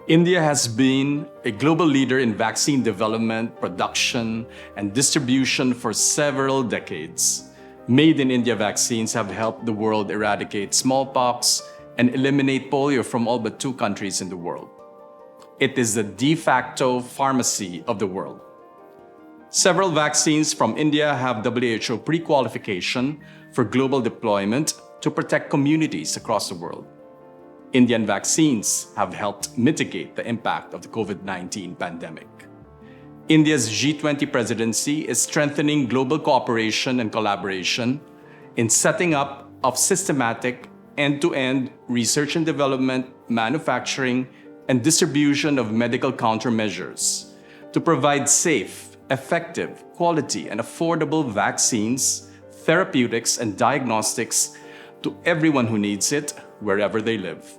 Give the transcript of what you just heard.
India has been a global leader in vaccine development, production, and distribution for several decades. Made in India vaccines have helped the world eradicate smallpox and eliminate polio from all but 2 countries in the world. It is the de facto pharmacy of the world. Several vaccines from India have WHO pre-qualification for global deployment to protect communities across the world. Indian vaccines have helped mitigate the impact of the COVID-19 pandemic. India's G20 presidency is strengthening global cooperation and collaboration in setting up of systematic end-to-end research and development, manufacturing, and distribution of medical countermeasures to provide safe, effective, quality, and affordable vaccines, therapeutics, and diagnostics to everyone who needs it, wherever they live.